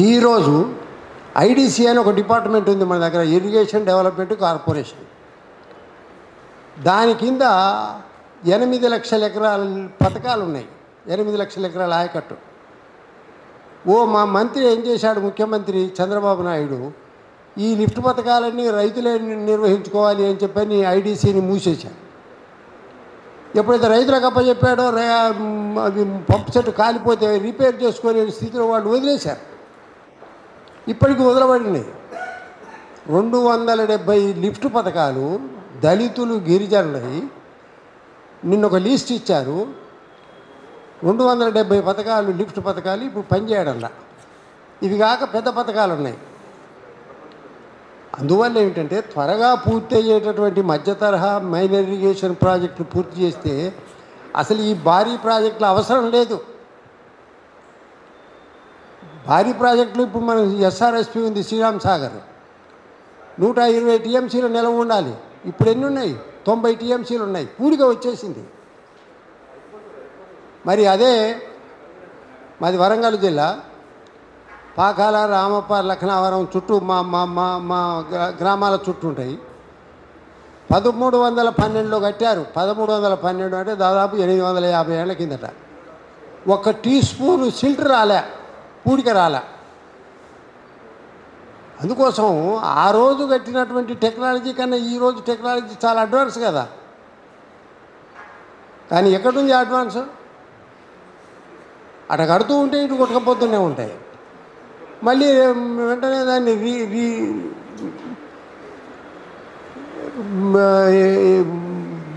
ఈరోజు ఐడిసి అని ఒక డిపార్ట్మెంట్ ఉంది మన దగ్గర, ఇరిగేషన్ డెవలప్మెంట్ కార్పొరేషన్. దాని కింద 8 లక్షల ఎకరాల పథకాలు ఉన్నాయి. 8 లక్షల ఎకరాల ఆయకట్టు. మా మంత్రి ఏం చేశాడు, ముఖ్యమంత్రి చంద్రబాబు నాయుడు, ఈ లిఫ్ట్ పథకాలన్నీ రైతులే నిర్వహించుకోవాలి అని చెప్పని ఐడిసిని మూసేశాడు. ఎప్పుడైతే రైతులకు అప్పచెప్పాడో అది పంపు సెట్ కాలిపోతే రిపేర్ చేసుకునే స్థితిలో వాళ్ళు వదిలేశారు. ఇప్పటికి వదలబడినాయి 270 లిఫ్ట్ పథకాలు దళితులు గిరిజనులవి. నిన్న ఒక లిస్ట్ ఇచ్చారు, 270 పథకాలు లిఫ్ట్ పథకాలు ఇప్పుడు పనిచేయడంలా. ఇవి కాక పెద్ద పథకాలు ఉన్నాయి. అందువల్ల ఏమిటంటే త్వరగా పూర్తి అయ్యేటటువంటి మధ్య తరహా మైనర్ ఇరిగేషన్ ప్రాజెక్టులు పూర్తి చేస్తే అసలు ఈ భారీ ప్రాజెక్టులు అవసరం లేదు. భారీ ప్రాజెక్టులు ఇప్పుడు మన ఎస్ఆర్ఎస్పి ఉంది, శ్రీరామ్ సాగర్ 120 టీఎంసీలు నిలవ ఉండాలి. ఇప్పుడు ఎన్ని ఉన్నాయి? 90 టీఎంసీలు ఉన్నాయి. పూడిగా వచ్చేసింది. మరి అదే మాది వరంగల్ జిల్లా, పాకాల, రామప్ప, లక్నవరం చుట్టూ మా మా మా మా గ్రామాల చుట్టూ ఉంటాయి. 1312లో కట్టారు. 1312 అంటే దాదాపు 850 ఏళ్ల కిందట. ఒక టీ స్పూను సిల్ట్ రాలే, పూడిక రాలే. అందుకోసం ఆ రోజు కట్టినటువంటి టెక్నాలజీ కన్నా ఈరోజు టెక్నాలజీ చాలా అడ్వాన్స్ కదా. కానీ ఎక్కడుంది అడ్వాన్స్? అట కడుతూ ఉంటే ఇటు కొట్టుకపోతూనే ఉంటాయి. మళ్ళీ వెంటనే దాన్ని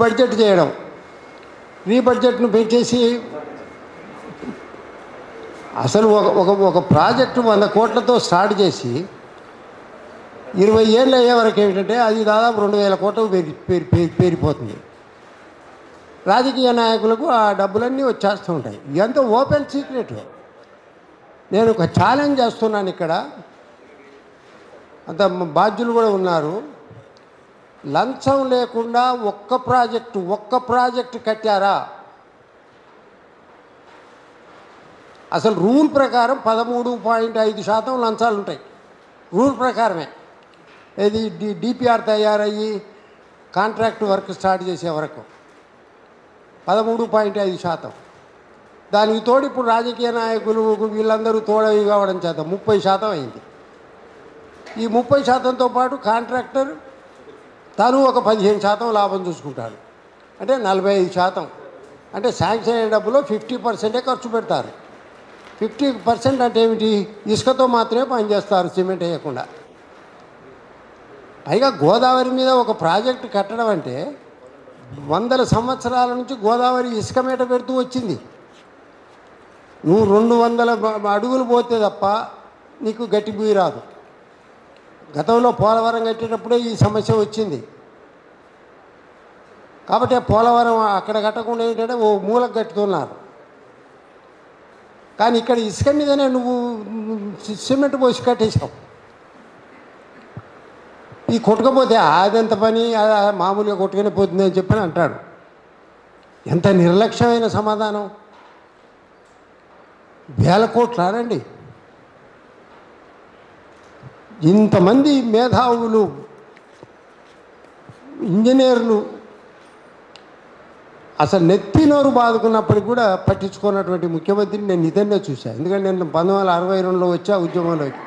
బడ్జెట్ చేయడం, రీబడ్జెట్ను పెంచేసి అసలు ఒక ప్రాజెక్టు 100 కోట్లతో స్టార్ట్ చేసి 20 ఏళ్ళు అయ్యే వరకు ఏమిటంటే అది దాదాపు 2000 కోట్లకు పేరిపోతుంది. రాజకీయ నాయకులకు ఆ డబ్బులన్నీ వచ్చేస్తూ ఉంటాయి. ఇదంతా ఓపెన్ సీక్రెట్. నేను ఒక ఛాలెంజ్ చేస్తున్నాను ఇక్కడ, అంత బాధ్యులు కూడా ఉన్నారు. లంచం లేకుండా ఒక్క ప్రాజెక్టు కట్టారా? అసలు రూల్ ప్రకారం 13.5% లంచాలు ఉంటాయి. రూల్ ప్రకారమే. ఇది డిపిఆర్ తయారయ్యి కాంట్రాక్ట్ వర్క్ స్టార్ట్ చేసే వరకు 13.5%. దానికి తోడు ఇప్పుడు రాజకీయ నాయకులు వీళ్ళందరూ తోడవి కావడం చేత 30% అయింది. ఈ 30%తో పాటు కాంట్రాక్టర్ తను ఒక 15% లాభం చూసుకుంటాడు. అంటే 45%. అంటే శాంక్షన్ అయ్యే డబ్బులో 50% ఖర్చు పెడతారు. 50% అంటే ఏమిటి? ఇసుకతో మాత్రమే పనిచేస్తారు, సిమెంట్ వేయకుండా. పైగా గోదావరి మీద ఒక ప్రాజెక్టు కట్టడం అంటే 100 సంవత్సరాల నుంచి గోదావరి ఇసుక మేట పెడుతూ వచ్చింది. నువ్వు 200 అడుగులు పోతే తప్ప నీకు గట్టి భూమి రాదు. గతంలో పోలవరం కట్టేటప్పుడే ఈ సమస్య వచ్చింది. కాబట్టి పోలవరం అక్కడ కట్టకుండా ఏంటంటే ఓ మూలకు కట్టుతున్నారు. కానీ ఇక్కడ ఇసుక మీదనే నువ్వు సిమెంట్ పోసి కట్టేసావు. ఈ కొట్టుకపోతే అదంత పని మామూలుగా కొట్టుకునే పోతుంది అని చెప్పని అంటాడు. ఎంత నిర్లక్ష్యమైన సమాధానం! 1000 కోట్లు రండి. ఇంతమంది మేధావులు, ఇంజనీర్లు అసలు నెత్తి నోరు బాదుకున్నప్పటికి కూడా పట్టించుకున్నటువంటి ముఖ్యమంత్రిని నేను నిజంగా చూశాను. ఎందుకంటే నేను 1962లో వచ్చా ఉద్యమంలోకి,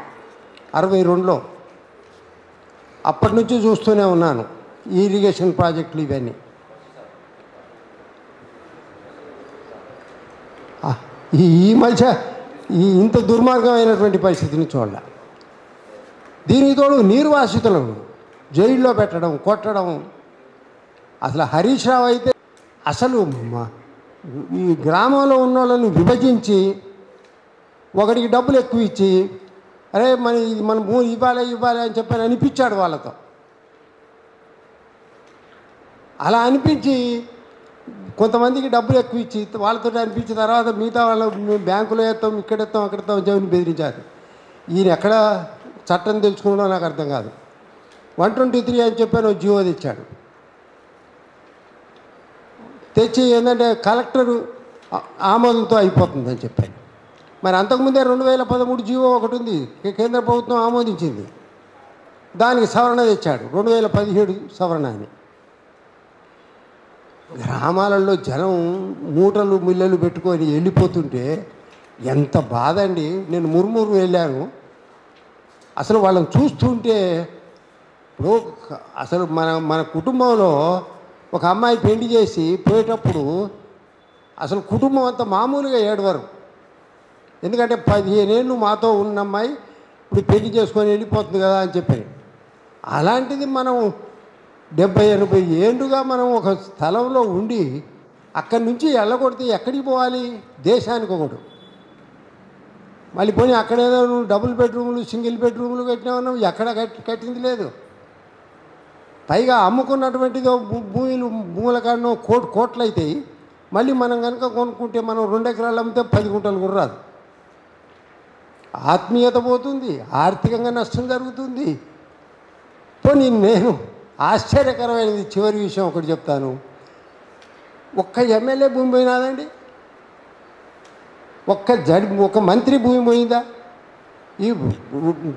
62లో. అప్పటి నుంచి చూస్తూనే ఉన్నాను ఈ ఇరిగేషన్ ప్రాజెక్టులు ఇవన్నీ. ఈ మధ్య ఇంత దుర్మార్గమైనటువంటి పరిస్థితిని చూడాల. దీనికి తోడు నిర్వాసితులను జైల్లో పెట్టడం, కొట్టడం. అసలు హరీష్ రావు అయితే అసలు ఈ గ్రామంలో ఉన్న వాళ్ళని విభజించి ఒకడికి డబ్బులు ఎక్కువ ఇచ్చి, అరే మన భూమి ఇవ్వాలి అని చెప్పని అనిపించాడు వాళ్ళతో. అలా అనిపించి కొంతమందికి డబ్బులు ఎక్కువ ఇచ్చి వాళ్ళతో అనిపించిన తర్వాత మిగతా వాళ్ళు బ్యాంకులో వేస్తాం, ఇక్కడ ఎత్తాం, అక్కడ ఎత్తాం చెప్పని బెదిరించారు. ఈయన ఎక్కడ చట్టం తెలుసుకున్నాడో నాకు అర్థం కాదు. 123 అని చెప్పాను జీవో తెచ్చాడు. తెచ్చి ఏంటంటే కలెక్టరు ఆమోదంతో అయిపోతుందని చెప్పాను. మరి అంతకుముందే 2013 జీవో ఒకటి ఉంది, కేంద్ర ప్రభుత్వం ఆమోదించింది, దానికి సవరణ తెచ్చాడు 2017 సవరణ అని. గ్రామాలలో జనం మూటలు మిల్లలు పెట్టుకొని వెళ్ళిపోతుంటే ఎంత బాధ అండి. నేను మురుమురు వెళ్ళాను. అసలు వాళ్ళని చూస్తుంటే ఇప్పుడు అసలు మన కుటుంబంలో ఒక అమ్మాయి పెళ్లి చేసి పోయేటప్పుడు అసలు కుటుంబం అంతా మామూలుగా ఏడవరు. ఎందుకంటే 15 ఏళ్ళు మాతో ఉన్న అమ్మాయి ఇప్పుడు పెళ్లి చేసుకొని వెళ్ళిపోతుంది కదా అని చెప్పారు. అలాంటిది మనం 70-80 ఏళ్ళుగా మనం ఒక స్థలంలో ఉండి అక్కడి నుంచి వెళ్ళగొడితే ఎక్కడికి పోవాలి? దేశానికి ఒకటి. మళ్ళీ పోనీ అక్కడేదో నువ్వు డబుల్ బెడ్రూములు సింగిల్ బెడ్రూములు కట్టినావు, ఎక్కడ కట్టింది లేదు. పైగా అమ్ముకున్నటువంటిదో భూముల కాడనో కోట్లు అవుతాయి. మళ్ళీ మనం కనుక కొనుక్కుంటే మనం 2 ఎకరాలు అమ్మితే 10 గుంటలు కూడా రాదు. ఆత్మీయత పోతుంది, ఆర్థికంగా నష్టం జరుగుతుంది. పోనీ నేను ఆశ్చర్యకరమైనది చివరి విషయం ఒకటి చెప్తాను. ఒక్క ఎమ్మెల్యే భూమి పోయినాదండి? ఒక మంత్రి భూమి పోయిందా? ఈ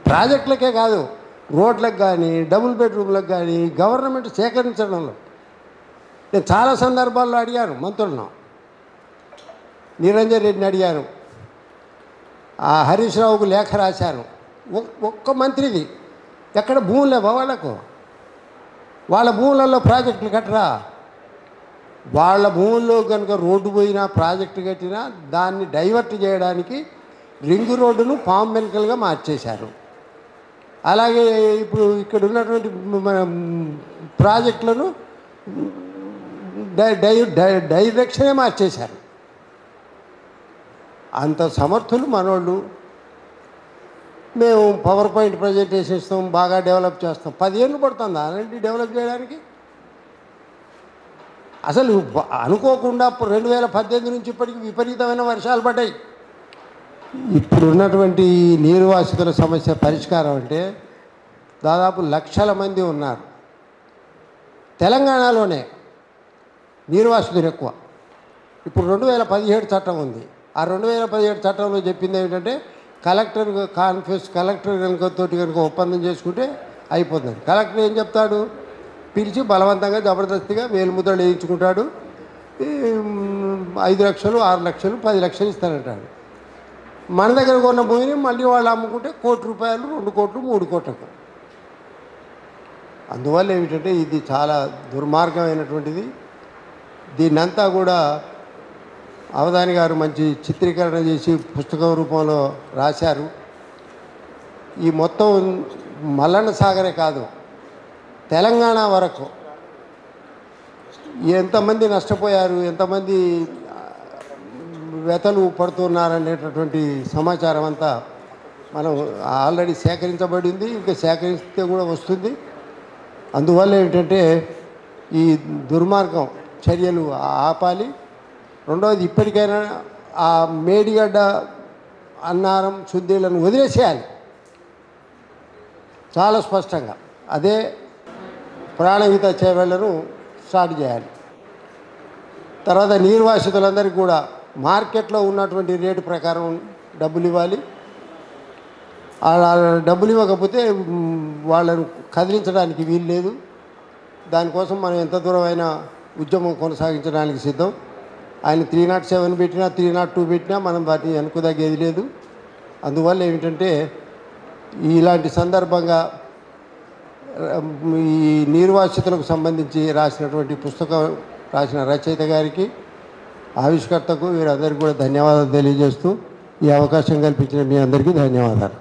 ప్రాజెక్టులకే కాదు, రోడ్లకు కానీ డబుల్ బెడ్రూమ్లకు కానీ గవర్నమెంట్ సేకరించడంలో నేను చాలా సందర్భాల్లో అడిగాను. మంత్రులను, నిరంజన్ రెడ్డిని అడిగాను, హరీష్ రావుకు లేఖ రాశాను. ఒక్క మంత్రిది ఎక్కడ భూములు లేవా వాళ్ళకు? వాళ్ళ భూములలో ప్రాజెక్టులు కట్టరా? వాళ్ళ భూముల్లో కనుక రోడ్డు పోయినా ప్రాజెక్టు కట్టినా దాన్ని డైవర్ట్ చేయడానికి రింగు రోడ్డును పాము వెనుకలుగా మార్చేశారు. అలాగే ఇప్పుడు ఇక్కడ ఉన్నటువంటి మన ప్రాజెక్టులను డైరెక్షనే మార్చేశారు. అంత సమర్థులు మనోళ్ళు. మేము పవర్ పాయింట్ ప్రజెంటేషన్ ఇస్తాం, బాగా డెవలప్ చేస్తాం. 10 ఏళ్ళు పడుతుంది అలాంటి డెవలప్ చేయడానికి. అసలు అనుకోకుండా 2018 నుంచి ఇప్పటికి విపరీతమైన వర్షాలు పడ్డాయి. ఇప్పుడు ఉన్నటువంటి నిర్వాసితుల సమస్య పరిష్కారం అంటే దాదాపు లక్షల మంది ఉన్నారు. తెలంగాణలోనే నిర్వాసితులు ఎక్కువ. ఇప్పుడు 2017 చట్టం ఉంది. ఆ 2017 చట్టంలో చెప్పింది ఏమిటంటే కలెక్టర్ కనుకతోటి కనుక ఒప్పందం చేసుకుంటే అయిపోతుంది. కలెక్టర్ ఏం చెప్తాడు? పిలిచి బలవంతంగా జబర్దస్తిగా వేలుముద్రలు వేయించుకుంటాడు. 5 లక్షలు 6 లక్షలు 10 లక్షలు ఇస్తానంటాడు. మన దగ్గర కొన్న భూమిని మళ్ళీ వాళ్ళు అమ్ముకుంటే ₹1 2 కోట్లు 3 కోట్లకు. అందువల్ల ఏమిటంటే ఇది చాలా దుర్మార్గమైనటువంటిది. దీన్నంతా కూడా అవధాని గారు మంచి చిత్రీకరణ చేసి పుస్తకం రూపంలో రాశారు. ఈ మొత్తం మల్లన్న సాగరే కాదు, తెలంగాణ వరకు ఎంతమంది నష్టపోయారు, ఎంతమంది వ్యతలు పడుతున్నారనేటటువంటి సమాచారం అంతా మనం ఆల్రెడీ సేకరించబడింది, ఇంకా సేకరిస్తే కూడా వస్తుంది. అందువల్ల ఏంటంటే ఈ దుర్మార్గం చర్యలు ఆపాలి. రెండవది, ఇప్పటికైనా ఆ మేడిగడ్డ అన్నారం శుద్ధీలను వదిలేసేయాలి చాలా స్పష్టంగా. అదే ప్రాణహిత చేవెళ్లను స్టార్ట్ చేయాలి. తర్వాత నిర్వాసితులందరికీ కూడా మార్కెట్లో ఉన్నటువంటి రేటు ప్రకారం డబ్బులు ఇవ్వాలి. డబ్బులు ఇవ్వకపోతే వాళ్ళను కదిలించడానికి వీలు లేదు. దానికోసం మనం ఎంత దూరమైన ఉద్యమం కొనసాగించడానికి సిద్ధం. ఆయన 307 పెట్టినా 302 పెట్టినా మనం వాటిని వెనుకదగ్గేది లేదు. అందువల్ల ఏమిటంటే ఇలాంటి సందర్భంగా ఈ నిర్వాసితులకు సంబంధించి రాసినటువంటి పుస్తకం రాసిన రచయిత గారికి, ఆవిష్కర్తకు, వీరందరికీ కూడా ధన్యవాదాలు తెలియజేస్తూ ఈ అవకాశం కల్పించిన మీ అందరికీ ధన్యవాదాలు.